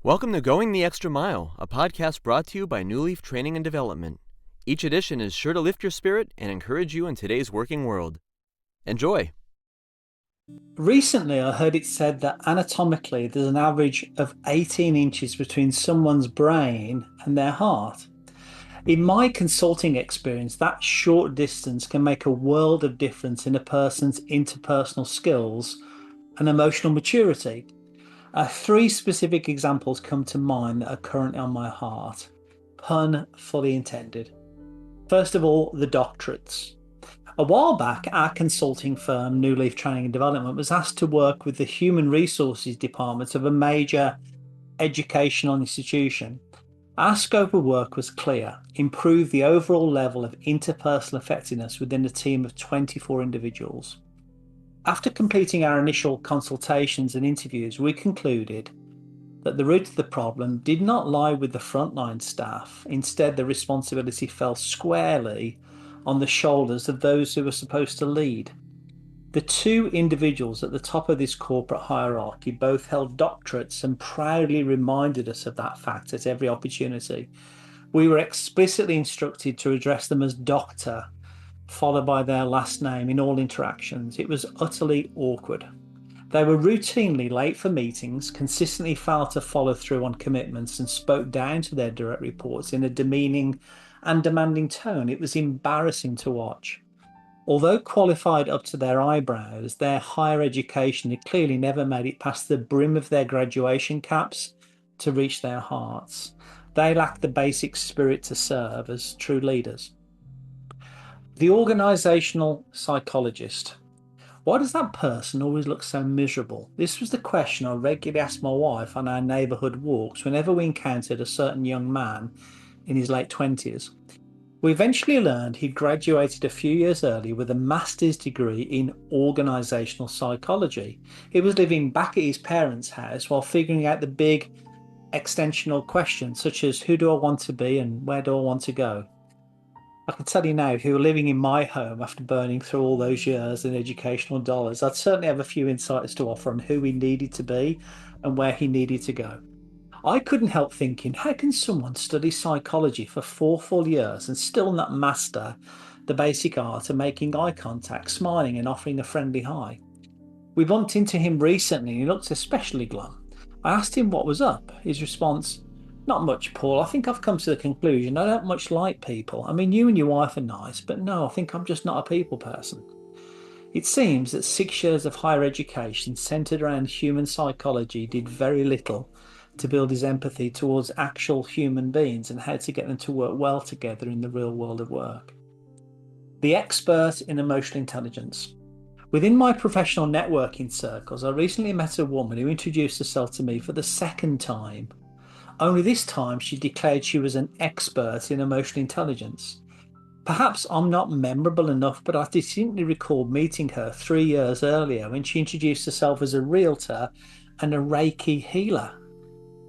Welcome to Going the Extra Mile, a podcast brought to you by New Leaf Training and Development. Each edition is sure to lift your spirit and encourage you in today's working world. Enjoy! Recently, I heard it said that anatomically there's an average of 18 inches between someone's brain and their heart. In my consulting experience, that short distance can make a world of difference in a person's interpersonal skills and emotional maturity. Three specific examples come to mind that are currently on my heart. Pun fully intended. First of all, the doctorates. A while back, our consulting firm, New Leaf Training and Development, was asked to work with the human resources department of a major educational institution. Our scope of work was clear: improve the overall level of interpersonal effectiveness within a team of 24 individuals. After completing our initial consultations and interviews, we concluded that the root of the problem did not lie with the frontline staff. Instead, the responsibility fell squarely on the shoulders of those who were supposed to lead. The two individuals at the top of this corporate hierarchy both held doctorates and proudly reminded us of that fact at every opportunity. We were explicitly instructed to address them as doctor, followed by their last name in all interactions. It was utterly awkward. They were routinely late for meetings, consistently failed to follow through on commitments, and spoke down to their direct reports in a demeaning and demanding tone. It was embarrassing to watch. Although qualified up to their eyebrows, their higher education had clearly never made it past the brim of their graduation caps to reach their hearts. They lacked the basic spirit to serve as true leaders. The organisational psychologist. Why does that person always look so miserable? This was the question I regularly asked my wife on our neighbourhood walks whenever we encountered a certain young man in his late 20s. We eventually learned he'd graduated a few years earlier with a master's degree in organisational psychology. He was living back at his parents' house while figuring out the big extensional questions such as who do I want to be and where do I want to go? I can tell you now, if he were living in my home after burning through all those years in educational dollars, I'd certainly have a few insights to offer on who he needed to be and where he needed to go. I couldn't help thinking, how can someone study psychology for 4 full years and still not master the basic art of making eye contact, smiling and offering a friendly hi? We bumped into him recently and he looked especially glum. I asked him what was up. His response, not much, Paul. I think I've come to the conclusion I don't much like people. I mean, you and your wife are nice, but no, I think I'm just not a people person. It seems that 6 years of higher education centered around human psychology did very little to build his empathy towards actual human beings and how to get them to work well together in the real world of work. The expert in emotional intelligence. Within my professional networking circles, I recently met a woman who introduced herself to me for the second time. Only this time she declared she was an expert in emotional intelligence. Perhaps I'm not memorable enough, but I distinctly recall meeting her 3 years earlier when she introduced herself as a realtor and a Reiki healer.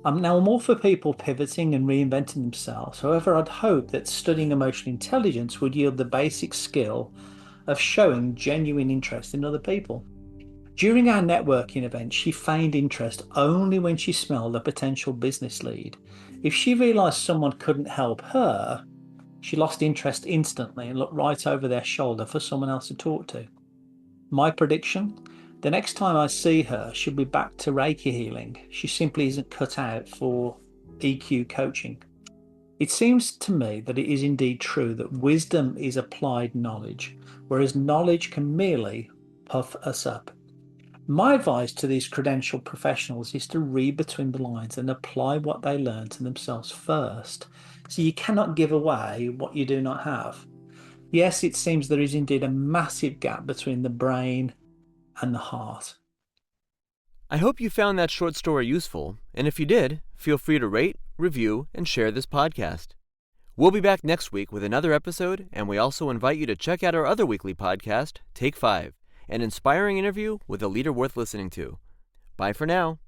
I'm all for people pivoting and reinventing themselves. However, I'd hoped that studying emotional intelligence would yield the basic skill of showing genuine interest in other people. During our networking event, she feigned interest only when she smelled a potential business lead. If she realised someone couldn't help her, she lost interest instantly and looked right over their shoulder for someone else to talk to. My prediction? The next time I see her, she'll be back to Reiki healing. She simply isn't cut out for EQ coaching. It seems to me that it is indeed true that wisdom is applied knowledge, whereas knowledge can merely puff us up. My advice to these credentialed professionals is to read between the lines and apply what they learn to themselves first. So you cannot give away what you do not have. Yes, it seems there is indeed a massive gap between the brain and the heart. I hope you found that short story useful, and if you did, feel free to rate, review, and share this podcast. We'll be back next week with another episode, and we also invite you to check out our other weekly podcast, Take 5, an inspiring interview with a leader worth listening to. Bye for now.